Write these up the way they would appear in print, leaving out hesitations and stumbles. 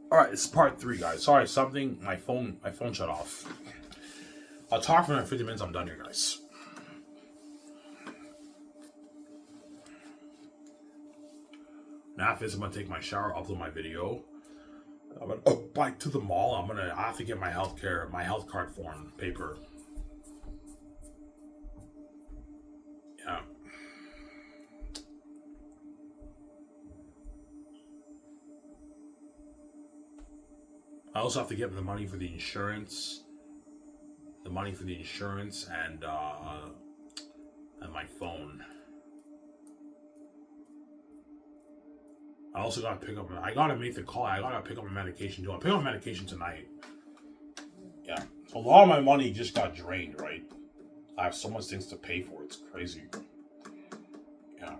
All right, it's part three, guys. Sorry, something. My phone shut off. I'll talk for another 50 minutes. I'm done here, guys. Now after this, I'm gonna take my shower, upload my video. I'm gonna bike to the mall. I have to get my health card form paper. Yeah. I also have to get the money for the insurance. The money for the insurance and my phone. I also gotta pick up. I gotta make the call. I gotta pick up my medication too. I'll pick up my medication tonight. Yeah. So a lot of my money just got drained. Right. I have so much things to pay for. It's crazy. Yeah.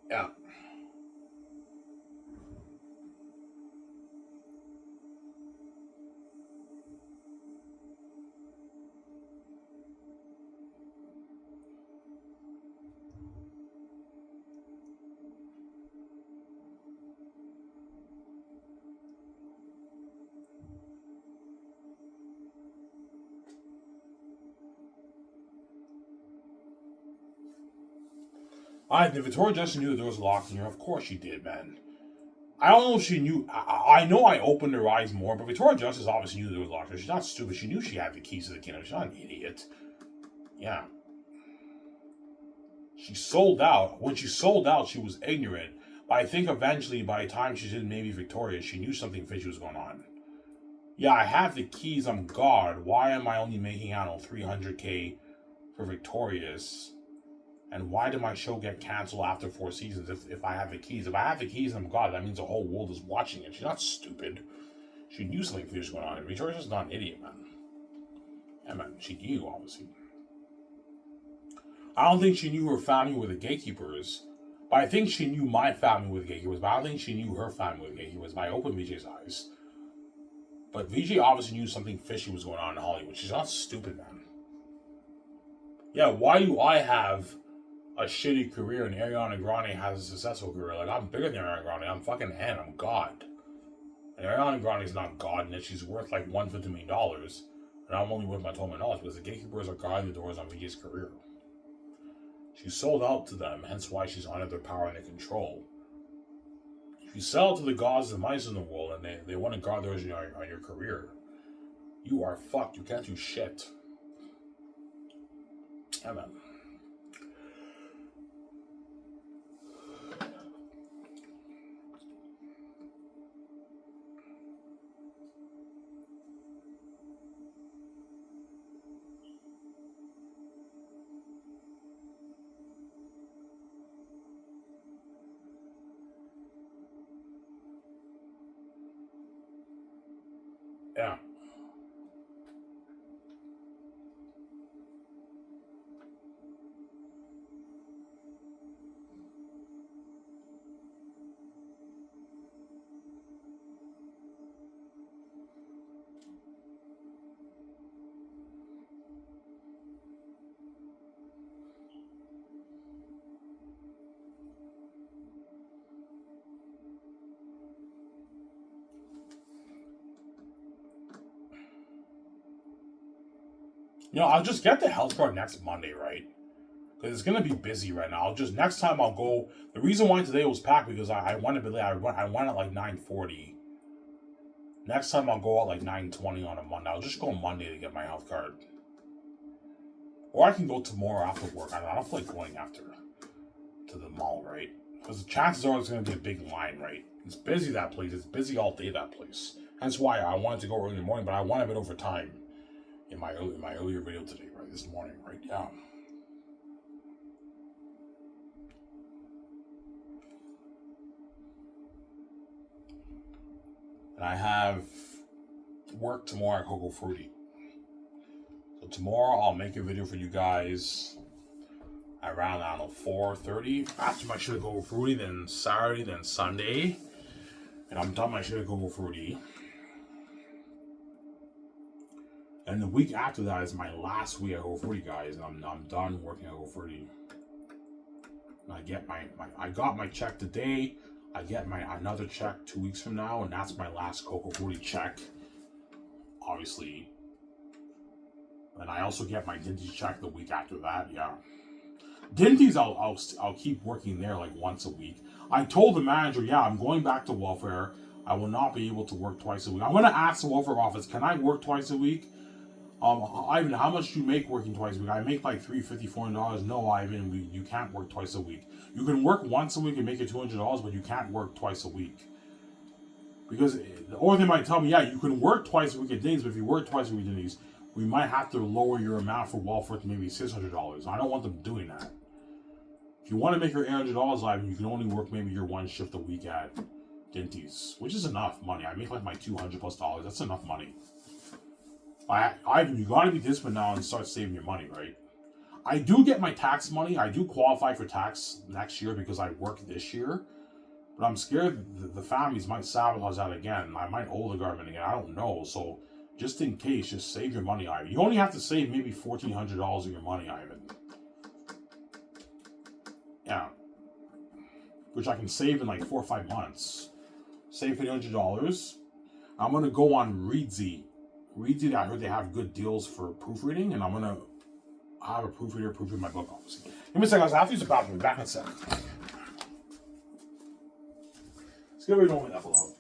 Yeah. Victoria Justice knew the door was locked in here. Of course she did, man. I don't know if she knew. I know I opened her eyes more, but Victoria Justice obviously knew the door was locked. She's not stupid. She knew she had the keys to the kingdom. She's not an idiot. Yeah. She sold out. When she sold out, she was ignorant. But I think eventually, by the time she's in maybe Victoria, she knew something fishy was going on. Yeah, I have the keys. I'm God. Why am I only making, I don't know, 300K for Victorious? And why did my show get canceled after 4 seasons if I have the keys? If I have the keys and I'm God, that means the whole world is watching it. She's not stupid. She knew something fishy was going on. Victoria's just not an idiot, man. Yeah, man. She knew, obviously. I don't think she knew her family were the gatekeepers. But I think she knew my family were the gatekeepers. But I don't think she knew her family were the gatekeepers. But I opened VJ's eyes. But VJ obviously knew something fishy was going on in Hollywood. She's not stupid, man. Yeah, why do I have a shitty career and Ariana Grande has a successful career? Like, I'm bigger than Ariana Grande. I'm fucking N. I'm God. And Ariana Grande is not God, and that she's worth like $150 million. And I'm only worth my $12 million because the gatekeepers are guarding the doors on VJ's career. She sold out to them, hence why she's under their power and their control. If you sell to the gods and mice in the world and they want to guard those on your career, you are fucked. You can't do shit. Yeah, man. Yeah. I'll just get the health card next Monday, right? Because it's gonna be busy right now. Next time I'll go. The reason why today was packed because I went a bit late. I went at like 9:40. Next time I'll go at like 9:20 on a Monday. I'll just go Monday to get my health card, or I can go tomorrow after work. I don't feel like going after to the mall, right? Because the chances are it's gonna be a big line, right? It's busy that place. It's busy all day that place. Hence why I wanted to go early in the morning, but I went a bit over time in my earlier video today, right? this morning, right? Yeah. And I have work tomorrow at Coco Fruity. So tomorrow I'll make a video for you guys around, I don't know, 4:30. After my shit at Coco Fruity, then Saturday, then Sunday. And I'm done my shit at Coco Fruity. And the week after that is my last week at Coco Fruity, guys. And I'm done working at Coco Fruity. And I get I got my check today. I get another check 2 weeks from now, and that's my last Coco Fruity check. Obviously. And I also get my Dinty's check the week after that, yeah. Dinty's, I'll keep working there like once a week. I told the manager, yeah, I'm going back to welfare. I will not be able to work twice a week. I'm going to ask the welfare office, can I work twice a week? Ivan, how much do you make working twice a week? I make like $350, $400. No, Ivan, you can't work twice a week. You can work once a week and make it $200, but you can't work twice a week. Because, or they might tell me, yeah, you can work twice a week at Denny's, but if you work twice a week at Denny's, we might have to lower your amount for welfare to maybe $600. I don't want them doing that. If you want to make your $800, Ivan, you can only work maybe your one shift a week at Denty's, which is enough money. I make like my $200+. That's enough money. Ivan, you gotta be disciplined now and start saving your money, right? I do get my tax money. I do qualify for tax next year because I worked this year. But I'm scared the families might sabotage that again. I might owe the government again. I don't know. So just in case, just save your money, Ivan. You only have to save maybe $1,400 of your money, Ivan. Yeah. Which I can save in like 4 or 5 months. Save $1,500. I'm going to go on Reedsy. Reedsy, I heard they have good deals for proofreading, and I'm going to have a proofreader proofread my book, obviously. Give me a second, guys. I have to use the bathroom. Back in a sec. Let's get rid of my envelope.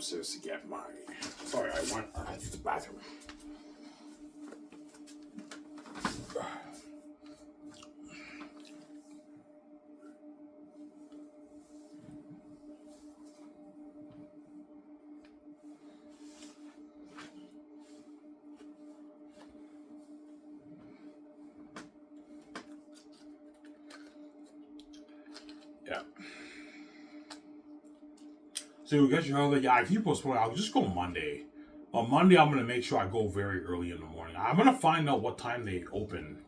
upstairs to get my... Sorry, I had to use the bathroom. Yeah. So you get your holiday. Yeah, I keep postponing. I'll just go Monday. On Monday, I'm gonna make sure I go very early in the morning. I'm gonna find out what time they open.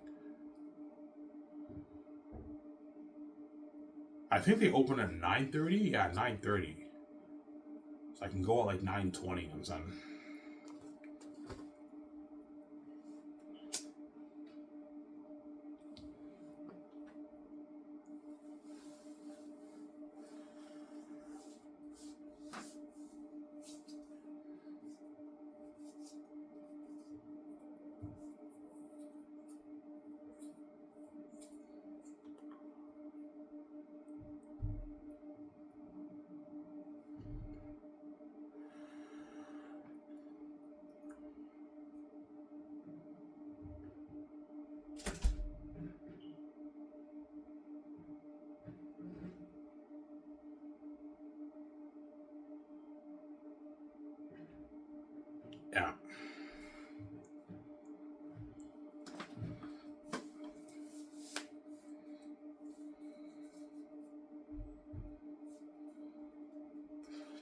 I think they open at 9:30. Yeah, 9:30. So I can go at like 9:20. I'm saying. Yeah.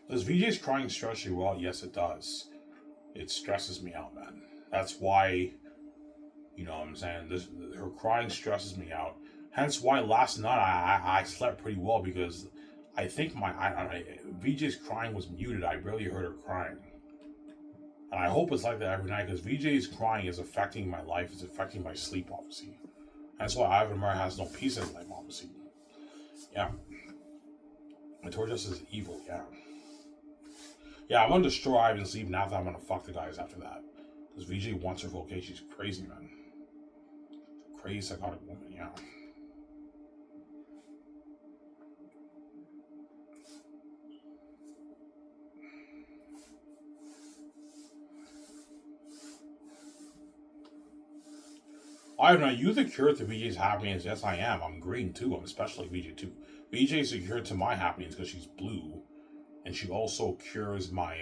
Does VJ's crying stress you out? Yes, it does. It stresses me out, man. That's why, you know what I'm saying? Her crying stresses me out. Hence why last night I slept pretty well because I think VJ's crying was muted. I barely heard her crying. And I hope it's like that every night because VJ's crying is affecting my life. It's affecting my sleep, obviously. That's why Ivan Murray has no peace in his life, obviously. Yeah. Victoria Justice is evil, yeah. Yeah, I'm gonna destroy Ivan's sleep now that I'm gonna fuck the guys after that. Because VJ wants her vocation. She's crazy, man. Crazy psychotic woman, yeah. Ivan, are you the cure to VJ's happiness? Yes, I am. I'm green too. I'm especially VJ too. VJ is the cure to my happiness because she's blue. And she also cures my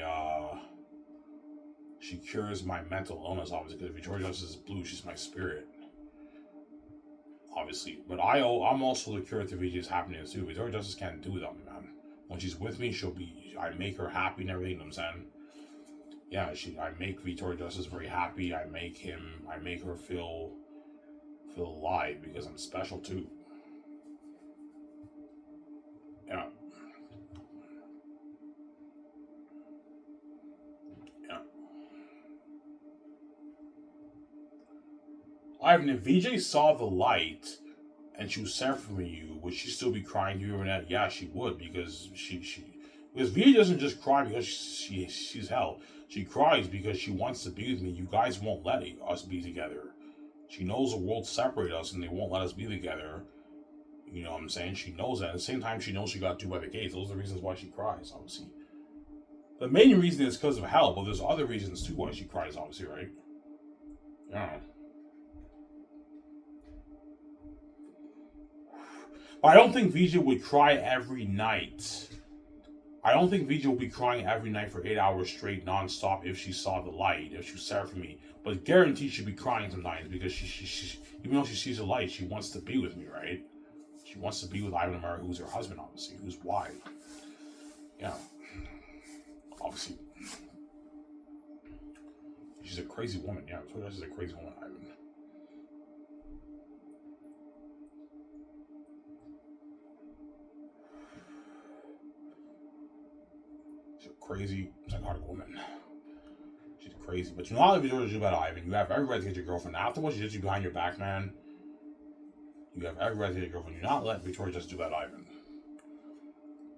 mental illness, obviously, because Victoria Justice is blue, she's my spirit. Obviously. But I'm also the cure to VJ's happiness too. Victoria Justice can't do without me, man. When she's with me, I make her happy and everything, you know what I'm saying? Yeah, I make Victoria Justice very happy. I make her feel alive because I'm special too. Yeah. Yeah. Ivan, if VJ saw the light and she was separate from you, would she still be crying to you over that? Yeah, she would because because VJ doesn't just cry because she's hell. She cries because she wants to be with me. You guys won't let us be together. She knows the world separate us and they won't let us be together. You know what I'm saying? She knows that. At the same time, she knows she got 2 by the gates. Those are the reasons why she cries, obviously. The main reason is because of hell, but there's other reasons too why she cries, obviously, right? Yeah. I don't think VJ would cry every night. I don't think VJ would be crying every night for 8 hours straight, non-stop, if she saw the light, if she was separate from me. But guaranteed she'd be crying sometimes because she even though she sees the light, she wants to be with me, right? She wants to be with Ivan Amara, who's her husband, obviously, who's why. Yeah. Obviously. She's a crazy woman, yeah. She's a crazy woman, Ivan. She's a crazy, psychotic woman. She's crazy. But you know how to do about Ivan. You have every right to get your girlfriend. After what she did you behind your back, man, you have every right to get your girlfriend. You're not letting Victoria just do that, Ivan.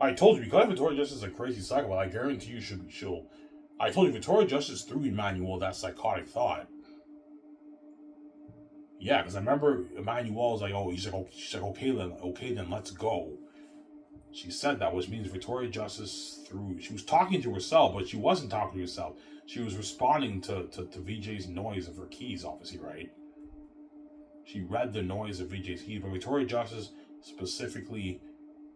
I told you, because Victoria Justice is a crazy psychopath, I guarantee you she'll... I told you, Victoria Justice threw Emmanuel that psychotic thought. Yeah, because I remember Emmanuel was like, oh, she's like, okay then, let's go. She said that, which means Victoria Justice she was talking to herself, but she wasn't talking to herself. She was responding to VJ's noise of her keys, obviously, right? She read the noise of VJ's keys, but Victoria Justice specifically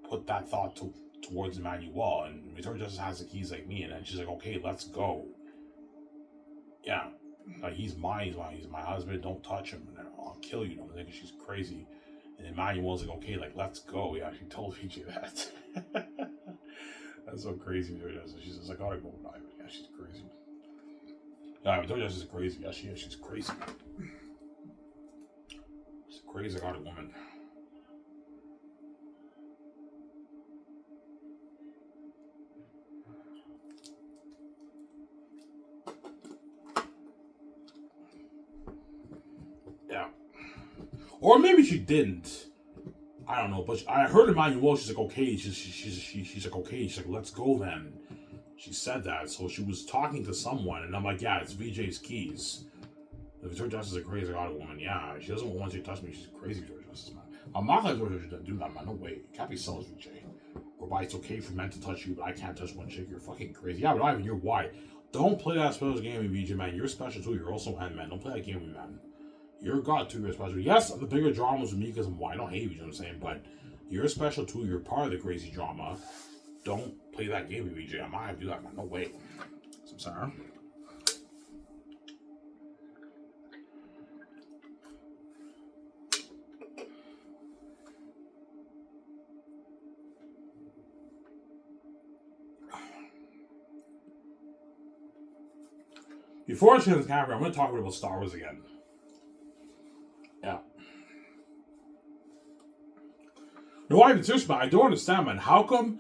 put that thought towards Emmanuel, and Victoria Justice has the keys like me, and then she's like, okay, let's go. Yeah. Like, he's my husband, don't touch him, and I'll kill you. I'm thinking she's crazy. And Emmanuel's like, okay, like, let's go. Yeah, she told VJ that. That's so crazy. She's just like, I gotta go with Ivan. Yeah, she's crazy. Yeah, Victoria Justice is crazy. Yeah, she is. She's crazy. She's a crazy kind of woman. Yeah. Or maybe she didn't. I don't know, but I heard Emmanuel. She's like, okay. She's like, okay. She's like, let's go then. She said that, so she was talking to someone, and I'm like, yeah, it's VJ's keys. The Victoria Justice is a crazy odd woman. Yeah, she doesn't want you to touch me. She's crazy, Victoria Justice, man. I'm not like Victoria Justice to do that, man. No way. It can't be selfish, VJ. Or by it's okay for men to touch you, but I can't touch one chick. You're fucking crazy. Yeah, but Ivan, you're white. Don't play that special game with VJ, man. You're special too. You're also N, man. Don't play that game with me, man. You're God too. You're special. Yes, the bigger drama was with me because I'm white. I don't hate you, you know what I'm saying? But you're special too. You're part of the crazy drama. Don't play that game with VJ. I'm not gonna do that, man. No way. So I'm sorry. Before I change the camera, I'm going to talk about Star Wars again. Yeah. No, I seriously, man, I don't understand, man. How come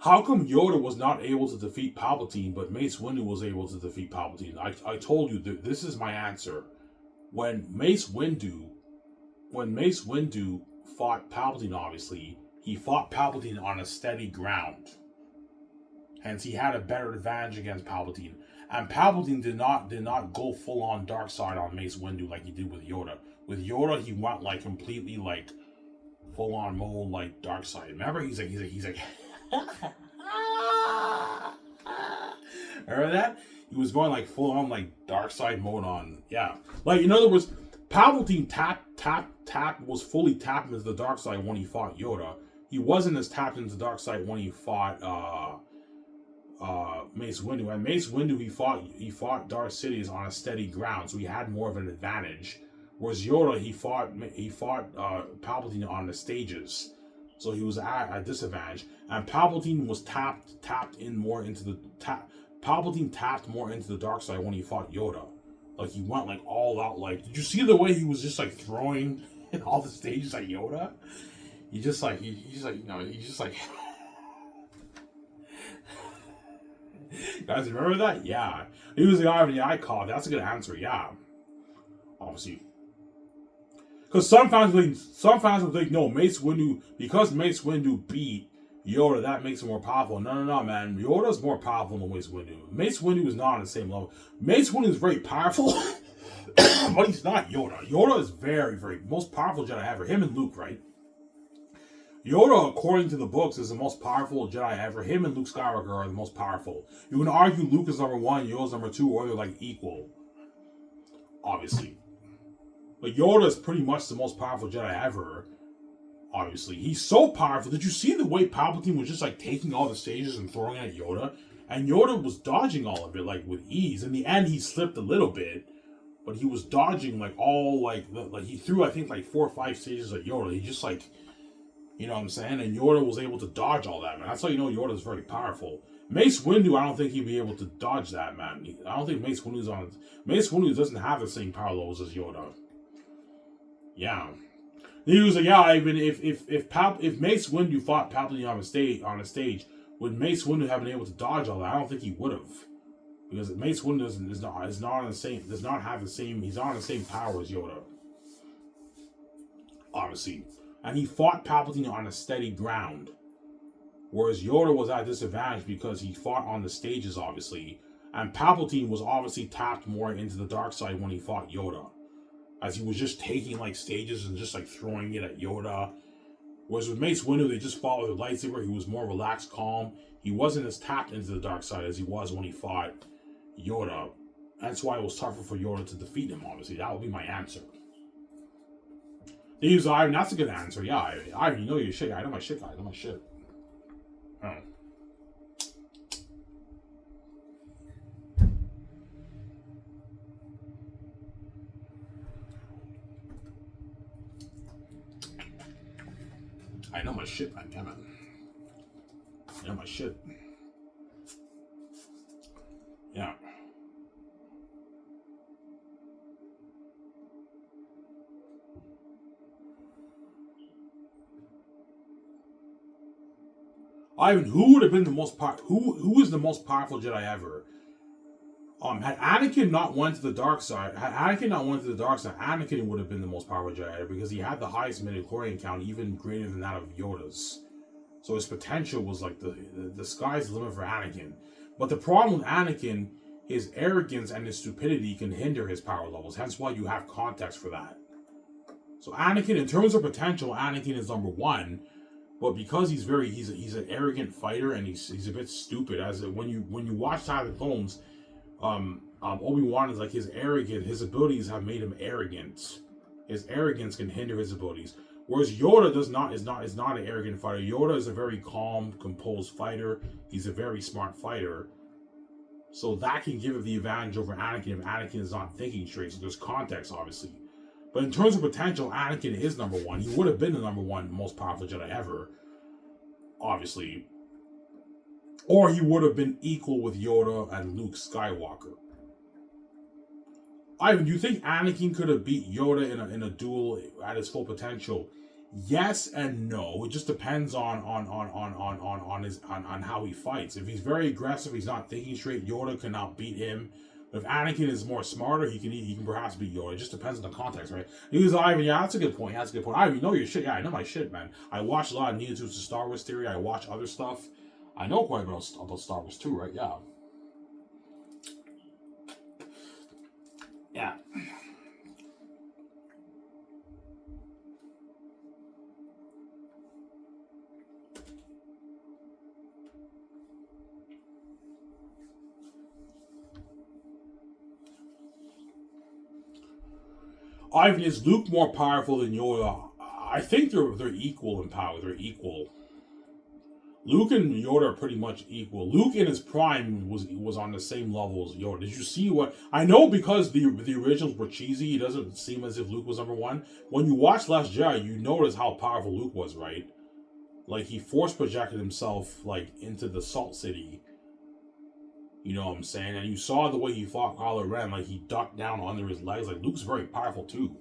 Yoda was not able to defeat Palpatine, but Mace Windu was able to defeat Palpatine? I told you that this is my answer. When Mace Windu fought Palpatine, obviously, he fought Palpatine on a steady ground. Hence, he had a better advantage against Palpatine. And Palpatine did not go full on dark side on Mace Windu like he did with Yoda. With Yoda, he went like completely like full on mode like dark side. Remember, he's like remember that? He was going like full on like dark side mode on, yeah. Like, in other words, Palpatine was fully tapped into the dark side when he fought Yoda. He wasn't as tapped into the dark side when he fought Mace Windu. And Mace Windu, he fought Darth Sidious on a steady ground, so he had more of an advantage. Whereas Yoda, he fought Palpatine on the stages, so he was at a disadvantage. And Palpatine was Palpatine tapped more into the dark side when he fought Yoda. Like, he went like all out. Like, did you see the way he was just like throwing in all the stages at Yoda? He's just like. Guys, remember that? Yeah. He was the guy with the eye cough. That's a good answer, yeah. Obviously. Because some fans will think, no, because Mace Windu beat Yoda, that makes him more powerful. No, man. Yoda's more powerful than Mace Windu. Mace Windu is not on the same level. Mace Windu is very powerful, but he's not Yoda. Yoda is very, very most powerful Jedi ever. Him and Luke, right? Yoda, according to the books, is the most powerful Jedi ever. Him and Luke Skywalker are the most powerful. You can argue Luke is number 1, Yoda's number 2, or they're like equal. Obviously. But Yoda is pretty much the most powerful Jedi ever. Obviously. He's so powerful. Did you see the way Palpatine was just like taking all the stages and throwing at Yoda? And Yoda was dodging all of it like with ease. In the end, he slipped a little bit. But he was dodging like all like he threw, I think, like 4 or 5 stages at Yoda. He just like... You know what I'm saying? And Yoda was able to dodge all that, man. That's how you know Yoda's very powerful. Mace Windu, I don't think he'd be able to dodge that, man. I don't think Mace Windu doesn't have the same power levels as Yoda. Yeah. He was like, yeah, even if Mace Windu fought Palpatine on a stage, would Mace Windu have been able to dodge all that? I don't think he would have. Because Mace Windu is not on the same, does not have the same, he's not on the same power as Yoda. Obviously. And he fought Palpatine on a steady ground. Whereas Yoda was at a disadvantage because he fought on the stages, obviously. And Palpatine was obviously tapped more into the dark side when he fought Yoda. As he was just taking like stages and just like throwing it at Yoda. Whereas with Mace Windu, they just fought with a lightsaber. He was more relaxed, calm. He wasn't as tapped into the dark side as he was when he fought Yoda. That's why it was tougher for Yoda to defeat him, obviously. That would be my answer. They use Ivan. That's a good answer. Yeah, Ivan, you know your shit. I know my shit, guy. I know my shit. Oh. I know my shit, man. Damn it. I know my shit. Yeah. Ivan, who would have been the most who is the most powerful Jedi ever? Had Anakin not went to the dark side, Anakin would have been the most powerful Jedi ever because he had the highest midichlorian count, even greater than that of Yoda's. So his potential was like the sky's the limit for Anakin. But the problem with Anakin, his arrogance and his stupidity can hinder his power levels. Hence why you have context for that. So Anakin, in terms of potential, Anakin is number one. But because he's an arrogant fighter and he's a bit stupid. As when you watch Attack of the Clones, Obi-Wan is like his abilities have made him arrogant. His arrogance can hinder his abilities. Whereas Yoda is not an arrogant fighter. Yoda is a very calm, composed fighter. He's a very smart fighter. So that can give him the advantage over Anakin if Anakin is not thinking straight. So there's context, obviously. But in terms of potential, Anakin is number one. He would have been the number one most powerful Jedi ever, obviously. Or he would have been equal with Yoda and Luke Skywalker. Ivan, do you think Anakin could have beat Yoda in a duel at his full potential? Yes and no. It just depends on how he fights. If he's very aggressive, he's not thinking straight, Yoda cannot beat him. If Anakin is more smarter, he can perhaps beat Yoda. It just depends on the context, right? He Ivan, yeah, that's a good point. Ivan, you know your shit. Yeah, I know my shit, man. I watch a lot of YouTube to Star Wars theory. I watch other stuff. I know quite a bit about Star Wars too, right? Yeah. Yeah. Ivan, is Luke more powerful than Yoda? I think they're equal in power. They're equal. Luke and Yoda are pretty much equal. Luke in his prime was on the same level as Yoda. Did you see what I know? Because the originals were cheesy, it doesn't seem as if Luke was number one. When you watch Last Jedi, you notice how powerful Luke was, right? Like he force projected himself like into the Salt City. You know what I'm saying? And you saw the way he fought Kylo Ren, like he ducked down under his legs. Like Luke's very powerful too.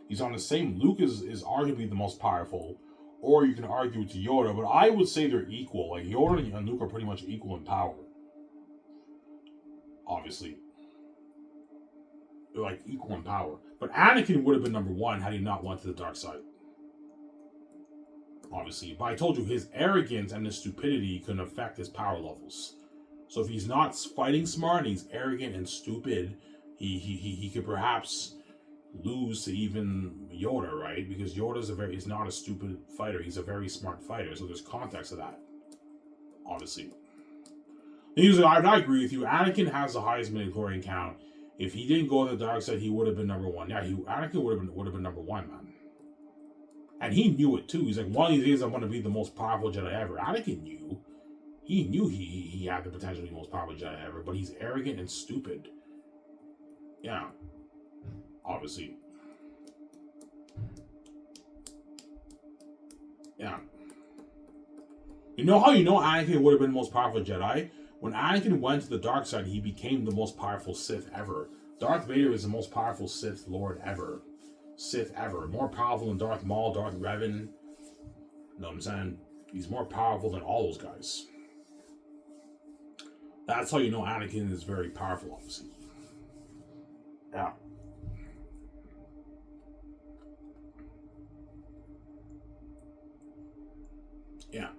He's on the same. Luke is arguably the most powerful. Or you can argue with Yoda, but I would say they're equal. Like Yoda and Luke are pretty much equal in power. Obviously. They're like equal in power. But Anakin would have been number one had he not went to the dark side. Obviously. But I told you his arrogance and his stupidity can affect his power levels. So if he's not fighting smart and he's arrogant and stupid, he could perhaps lose to even Yoda, right? Because he's not a stupid fighter. He's a very smart fighter. So there's context to that. Obviously. I agree with you. Anakin has the highest midichlorian count. If he didn't go to the dark side, he would have been number one. Yeah, Anakin would have been number one, man. And he knew it too. He's like, one of these days I'm going to be the most powerful Jedi ever. Anakin knew. He knew he had the potential to be the most powerful Jedi ever, but he's arrogant and stupid. Yeah. Obviously. Yeah. You know how you know Anakin would have been the most powerful Jedi? When Anakin went to the dark side, he became the most powerful Sith ever. Darth Vader is the most powerful Sith Lord ever. Sith ever. More powerful than Darth Maul, Darth Revan. You know what I'm saying? He's more powerful than all those guys. That's how you know Anakin is very powerful, obviously. Yeah. Yeah.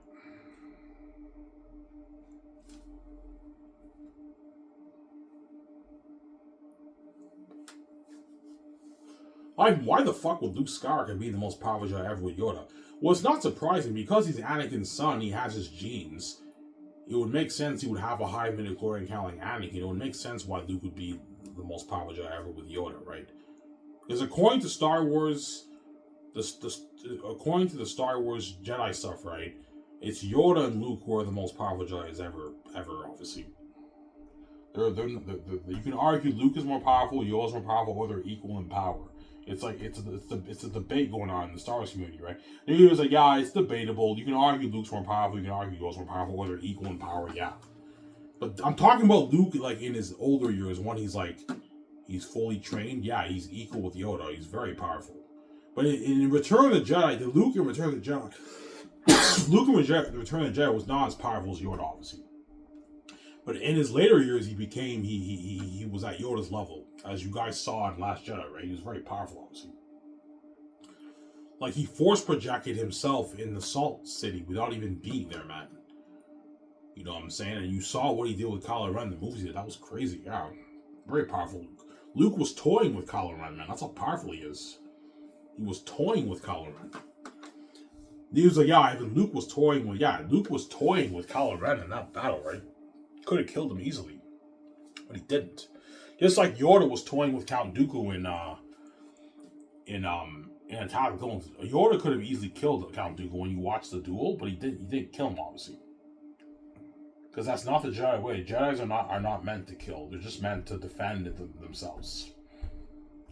Why the fuck would Luke Skywalker be the most powerful Jedi ever with Yoda? Well, it's not surprising because he's Anakin's son. He has his genes. It would make sense he would have a high midichlorian count like Anakin. It would make sense why Luke would be the most powerful Jedi ever with Yoda, right? Because according to Star Wars, according to the Star Wars Jedi stuff, right, it's Yoda and Luke who are the most powerful Jedi's ever, obviously. You can argue Luke is more powerful, Yoda's more powerful, or they're equal in power. It's like it's a debate going on in the Star Wars community, right? And he was like, yeah, it's debatable. You can argue Luke's more powerful, you can argue Yoda's more powerful, or they're equal in power, yeah. But I'm talking about Luke like in his older years when he's fully trained. Yeah, he's equal with Yoda. He's very powerful. But in Return of the Jedi, Luke in Return of the Jedi, Luke in Return of the Jedi was not as powerful as Yoda, obviously. But in his later years, he was at Yoda's level, as you guys saw in Last Jedi, right? He was very powerful, obviously. Like, he force projected himself in the Salt City without even being there, man. You know what I'm saying? And you saw what he did with Kylo Ren in the movies. That was crazy. Yeah, very powerful. Luke was toying with Kylo Ren, man. That's how powerful he is. He was toying with Kylo Ren. He was like, Luke was toying with Kylo Ren in that battle, right? Could have killed him easily, but he didn't. Just like Yoda was toying with Count Dooku in Attack of the Clones. Yoda could have easily killed Count Dooku when you watch the duel, but he didn't kill him, obviously. Because that's not the Jedi way. Jedis are not meant to kill. They're just meant to defend themselves.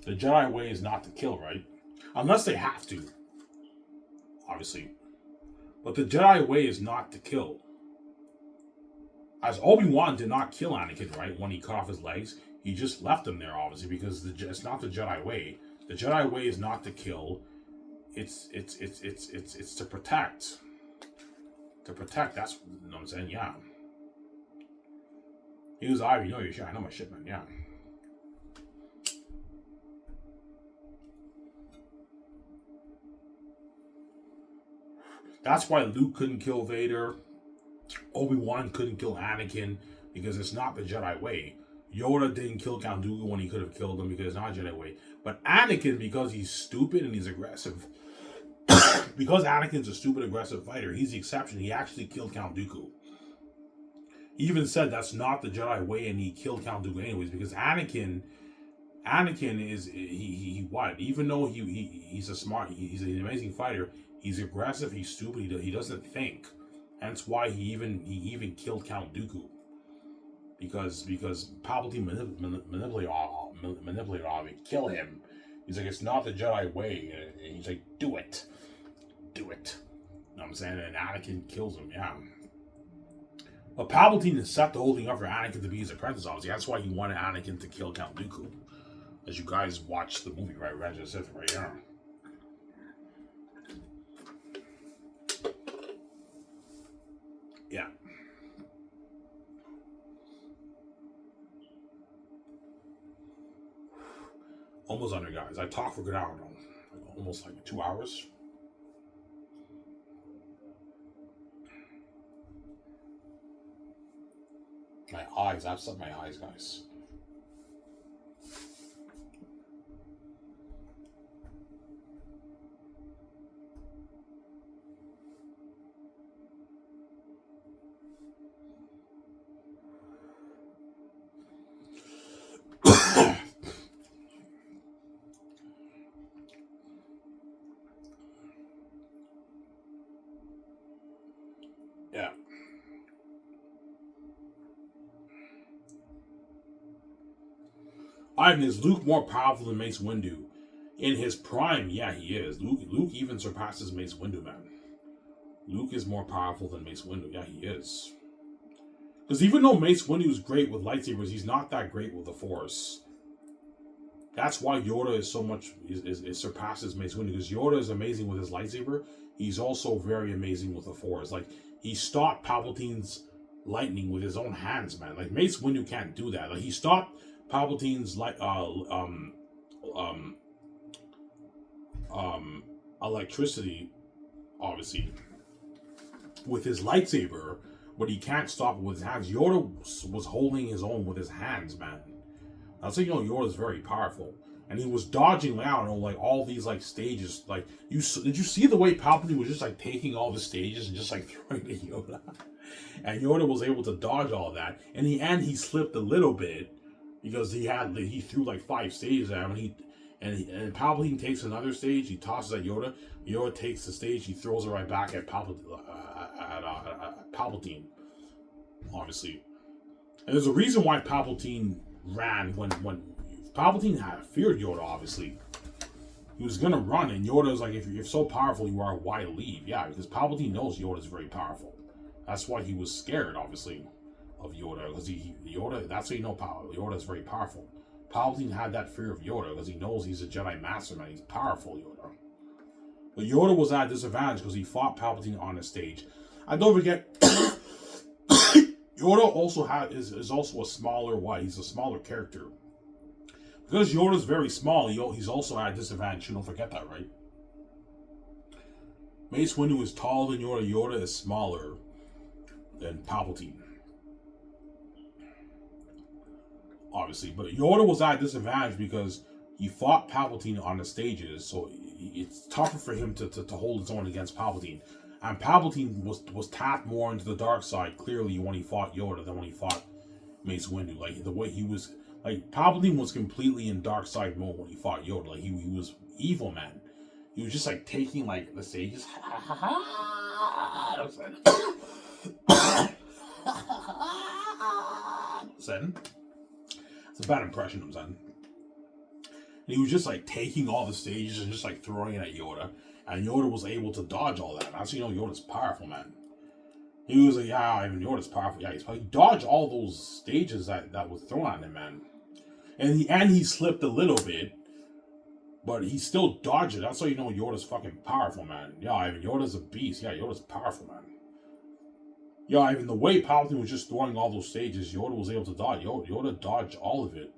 The Jedi way is not to kill, right? Unless they have to, obviously. But the Jedi way is not to kill. As Obi-Wan did not kill Anakin, right? When he cut off his legs, he just left him there, obviously, because it's not the Jedi way. The Jedi way is not to kill. It's to protect. To protect. That's what I'm saying. Yeah. He was Ivy. You know your shit. I know my shit, man. Yeah. That's why Luke couldn't kill Vader. Obi-Wan couldn't kill Anakin because it's not the Jedi way. Yoda didn't kill Count Dooku when he could have killed him because it's not Jedi way. But Anakin, because he's stupid and he's aggressive, because Anakin's a stupid, aggressive fighter, he's the exception. He actually killed Count Dooku. He even said that's not the Jedi way, and he killed Count Dooku anyways because Anakin is he what? Even though he's an amazing fighter, he's aggressive, he's stupid, he doesn't think. Hence why he even killed Count Dooku. Because Palpatine manipulated him, kill him. He's like, it's not the Jedi way. And he's like, do it. Do it. You know what I'm saying? And Anakin kills him, yeah. But Palpatine set the whole thing up for Anakin to be his apprentice, obviously. That's why he wanted Anakin to kill Count Dooku. As you guys watch the movie, right? Revenge of the Sith, right? Yeah. Yeah. Almost under, guys. I talked for a good hour now. Almost like 2 hours. My eyes. I've set my eyes, guys. Yeah. Ivan, is Luke more powerful than Mace Windu? In his prime, yeah, he is. Luke even surpasses Mace Windu, man. Luke is more powerful than Mace Windu. Yeah, he is. Because even though Mace Windu is great with lightsabers, he's not that great with the Force. That's why Yoda is so much, it surpasses Mace Windu. Because Yoda is amazing with his lightsaber. He's also very amazing with the Force. Like, he stopped Palpatine's lightning with his own hands, man. Like, Mace Windu can't do that. Like, he stopped Palpatine's electricity, obviously, with his lightsaber, but he can't stop it with his hands. Yoda was holding his own with his hands, man. I'll say, Yoda's very powerful. and he was dodging, like, I don't know, like all these like stages. Like, did you see the way Palpatine was just like taking all the stages and just like throwing at Yoda? And Yoda was able to dodge all that. In the end, he slipped a little bit because he threw like 5 stages at him, and Palpatine takes another stage. He tosses at Yoda. Yoda takes the stage. He throws it right back at Palpatine, obviously. And there's a reason why Palpatine ran when Palpatine had feared Yoda, obviously. He was gonna run, and Yoda was like, if you're so powerful you are, why leave? Yeah, because Palpatine knows Yoda's very powerful. That's why he was scared, obviously, of Yoda, because Yoda, that's how you know Yoda is very powerful. Palpatine had that fear of Yoda because he knows he's a Jedi Master Man. He's powerful, Yoda. But Yoda was at a disadvantage because he fought Palpatine on the stage. And don't forget, Yoda also is also a smaller He's a smaller character. Because Yoda's very small, he's also at a disadvantage. You don't forget that, right? Mace Windu is taller than Yoda. Yoda is smaller than Palpatine. Obviously. But Yoda was at a disadvantage because he fought Palpatine on the stages, so it's tougher for him to hold his own against Palpatine. And Palpatine was tapped more into the dark side, clearly, when he fought Yoda than when he fought Mace Windu. Like, the way he was... Like, Palpatine was completely in dark side mode when he fought Yoda. Like, he was evil, man. He was just, like, taking, like, the stages. It's a bad impression, I'm saying. And he was just, like, taking all the stages and just, like, throwing it at Yoda. And Yoda was able to dodge all that. That's, Yoda's powerful, man. He was like, yeah, even Yoda's powerful. Yeah, he dodged all those stages that was thrown at him, man. And he slipped a little bit, but he still dodged it. That's how you know Yoda's fucking powerful, man. Yeah, Ivan, Yoda's a beast. Yeah, Yoda's powerful, man. Yeah, Ivan, the way Palpatine was just throwing all those stages, Yoda was able to dodge. Yoda dodged all of it.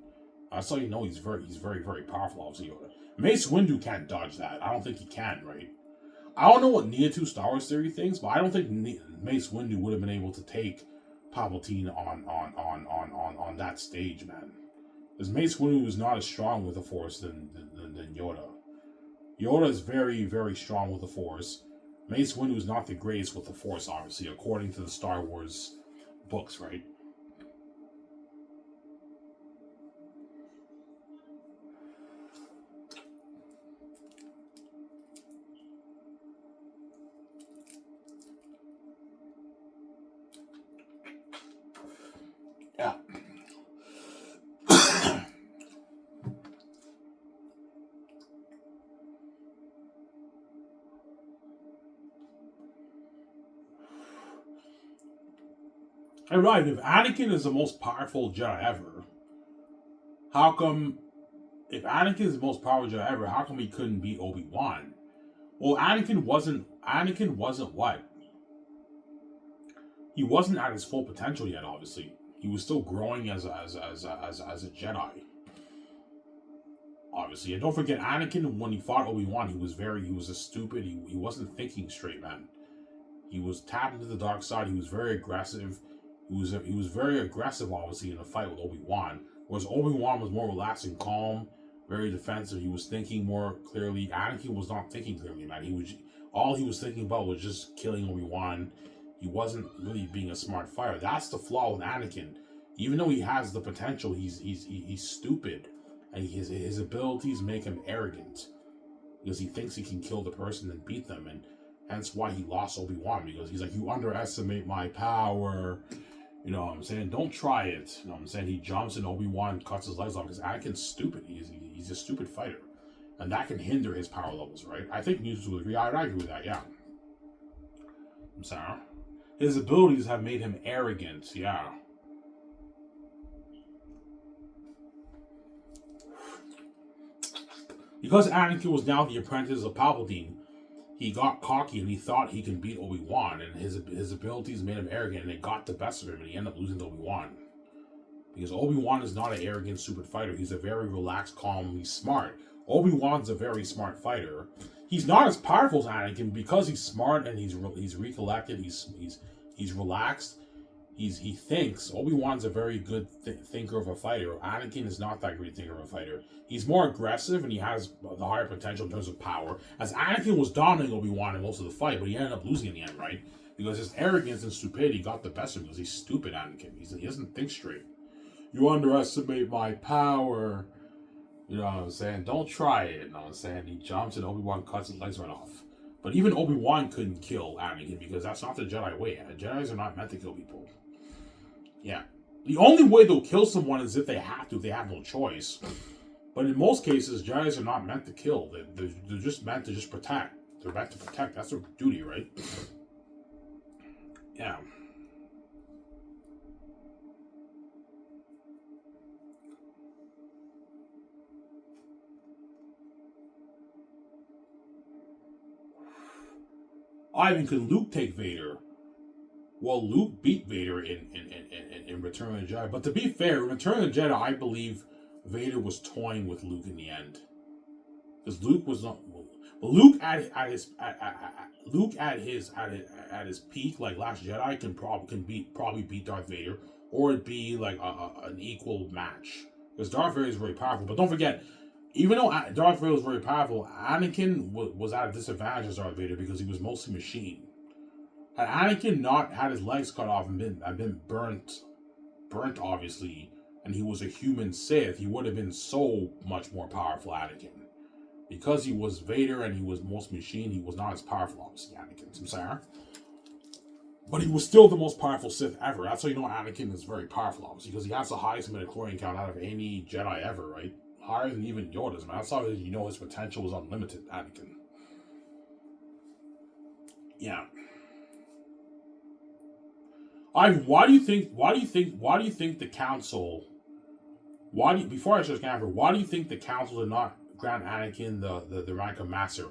That's how you know he's very, very powerful, obviously, Yoda. Mace Windu can't dodge that. I don't think he can, right? I don't know what Nia 2 Star Wars Theory thinks, but I don't think Mace Windu would have been able to take Palpatine on that stage, man. Because Mace Windu is not as strong with the Force than Yoda. Yoda is very, very strong with the Force. Mace Windu is not the greatest with the Force, obviously, according to the Star Wars books, right? Yeah. And right, if Anakin is the most powerful Jedi ever, how come, if Anakin is the most powerful Jedi ever, how come he couldn't beat Obi-Wan? Well, Anakin wasn't what? He wasn't at his full potential yet, obviously. He was still growing as a Jedi. Obviously. And don't forget, Anakin, when he fought Obi-Wan, he was a stupid, he wasn't thinking straight, man. He was tapped into the dark side, he was very aggressive. He was very aggressive, obviously, in a fight with Obi-Wan. Whereas Obi-Wan was more relaxed and calm, very defensive. He was thinking more clearly. Anakin was not thinking clearly, man. All he was thinking about was just killing Obi-Wan. He wasn't really being a smart fighter. That's the flaw with Anakin. Even though he has the potential, he's stupid, and his abilities make him arrogant because he thinks he can kill the person and beat them, and hence why he lost Obi-Wan, because he's like, you underestimate my power. You know what I'm saying? Don't try it. You know what I'm saying? He jumps and Obi-Wan cuts his legs off because Anakin's stupid. He's a stupid fighter. And that can hinder his power levels, right? I think News would agree. I agree with that, yeah. I'm sorry. His abilities have made him arrogant, yeah. Because Anakin was now the apprentice of Palpatine, he got cocky and he thought he could beat Obi-Wan, and his abilities made him arrogant, and it got the best of him, and he ended up losing to Obi-Wan. Because Obi-Wan is not an arrogant, stupid fighter. He's a very relaxed, calm, he's smart. Obi-Wan's a very smart fighter. He's not as powerful as Anakin because he's smart and he's recollected, he's relaxed. He thinks. Obi-Wan's a very good thinker of a fighter. Anakin is not that great thinker of a fighter. He's more aggressive and he has the higher potential in terms of power. As Anakin was dominating Obi-Wan in most of the fight, but he ended up losing in the end, right? Because his arrogance and stupidity got the best of him because he's stupid, Anakin. He doesn't think straight. You underestimate my power. You know what I'm saying? Don't try it. You know what I'm saying? He jumps and Obi-Wan cuts his legs right off. But even Obi-Wan couldn't kill Anakin because that's not the Jedi way. Jedis are not meant to kill people. Yeah. The only way they'll kill someone is if they have to, if they have no choice. But in most cases, Jedis are not meant to kill. They're just meant to just protect. They're meant to protect. That's their duty, right? Yeah. Ivan, could Luke take Vader? Well, Luke beat Vader in Return of the Jedi. But to be fair, in Return of the Jedi, I believe Vader was toying with Luke in the end. Because Luke was not. Luke at his peak, like Last Jedi, can probably beat Darth Vader, or it'd be like an equal match. Because Darth Vader is very powerful. But don't forget, even though Darth Vader was very powerful, Anakin was at a disadvantage as Darth Vader because he was mostly machine. Had Anakin not had his legs cut off and been burnt obviously, and he was a human Sith, he would have been so much more powerful, Anakin. Because he was Vader and he was most machine, he was not as powerful, obviously, Anakin. I'm sorry. But he was still the most powerful Sith ever. That's how you know Anakin is very powerful, obviously, because he has the highest midichlorian count out of any Jedi ever, right? Higher than even Yoda's, man. That's how you know his potential was unlimited, Anakin. Yeah. Why do you think the council? Before I just Gaffer, why do you think the council did not grant Anakin the rank of master?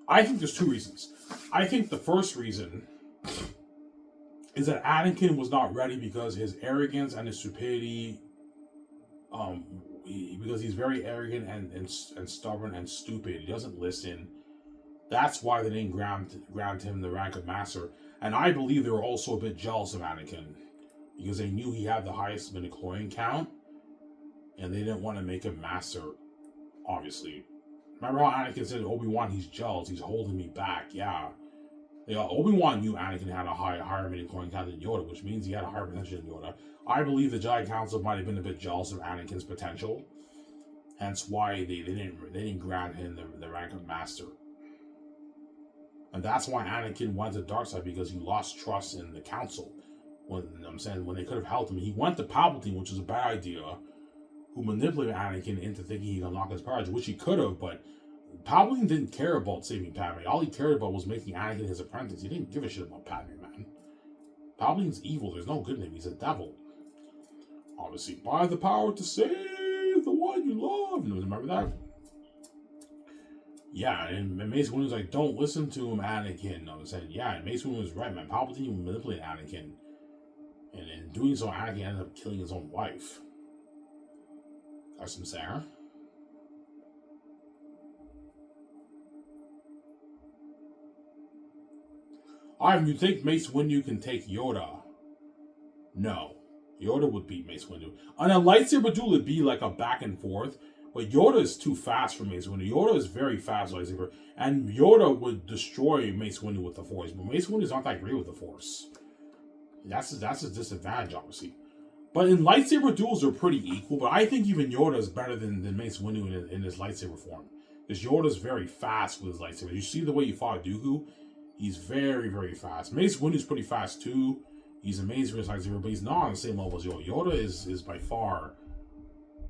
I think there's two reasons. I think the first reason is that Anakin was not ready because his arrogance and his stupidity, because he's very arrogant and stubborn and stupid. He doesn't listen. That's why they didn't grant him the rank of master. And I believe they were also a bit jealous of Anakin because they knew he had the highest midichlorian count, and they didn't want to make him master. Obviously, remember how Anakin said to Obi-Wan, "He's jealous. He's holding me back." Yeah. Obi-Wan knew Anakin had a higher midichlorian count than Yoda, which means he had a higher potential than Yoda. I believe the Jedi Council might have been a bit jealous of Anakin's potential, hence why they didn't grant him the rank of master. And that's why Anakin went to the dark side, because he lost trust in the council. When they could have helped him, he went to Palpatine, which was a bad idea, who manipulated Anakin into thinking he could unlock his powers, which he could have, but Palpatine didn't care about saving Padme. All he cared about was making Anakin his apprentice. He didn't give a shit about Padme, man. Palpatine's evil. There's no good in him. He's a devil. Obviously, by the power to save the one you love. Remember that? Yeah, and Mace Windu was like, don't listen to him, Anakin. I was saying, yeah, and Mace Windu was right, man. Palpatine manipulated Anakin. And in doing so, Anakin ended up killing his own wife. That's what I'm saying. Ivan, you think Mace Windu can take Yoda? No. Yoda would beat Mace Windu. On a lightsaber duel, it'd be like a back and forth. But Yoda is too fast for Mace Windu. Yoda is very fast lightsaber. And Yoda would destroy Mace Windu with the Force. But Mace Windu is not that great with the Force. That's his disadvantage, obviously. But in lightsaber duels, they're pretty equal. But I think even Yoda is better than Mace Windu in his lightsaber form. Because Yoda is very fast with his lightsaber. You see the way he fought Dooku? He's very, very fast. Mace Windu is pretty fast too. He's amazing with his lightsaber, but he's not on the same level as Yoda. Yoda is by far,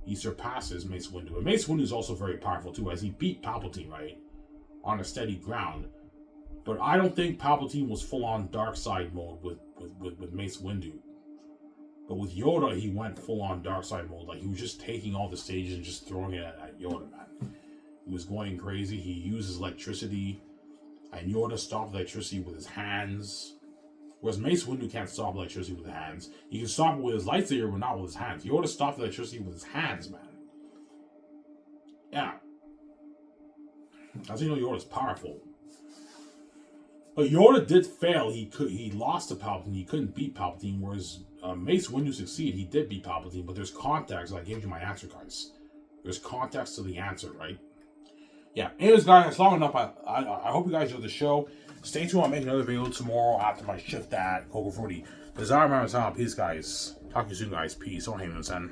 he surpasses Mace Windu. And Mace Windu is also very powerful too, as he beat Palpatine, right? On a steady ground. But I don't think Palpatine was full on dark side mode with Mace Windu. But with Yoda, he went full on dark side mode. Like, he was just taking all the stages and just throwing it at Yoda, man. He was going crazy. He uses electricity. And Yoda stopped electricity with his hands. Whereas Mace Windu can't stop electricity with his hands. He can stop it with his lightsaber, but not with his hands. Yoda stopped electricity with his hands, man. Yeah. That's how you know Yoda's powerful. But Yoda did fail. He lost to Palpatine. He couldn't beat Palpatine. Whereas Mace Windu succeeded. He did beat Palpatine. But there's context. I gave you my answer, guys. There's context to the answer, right? Yeah. Anyways, guys, that's long enough. I hope you guys enjoyed the show. Stay tuned. I'll make another video tomorrow after my shift at Coco Fruity. Desire, remember, peace, guys. Talk to you soon, guys. Peace. Don't hate me, son.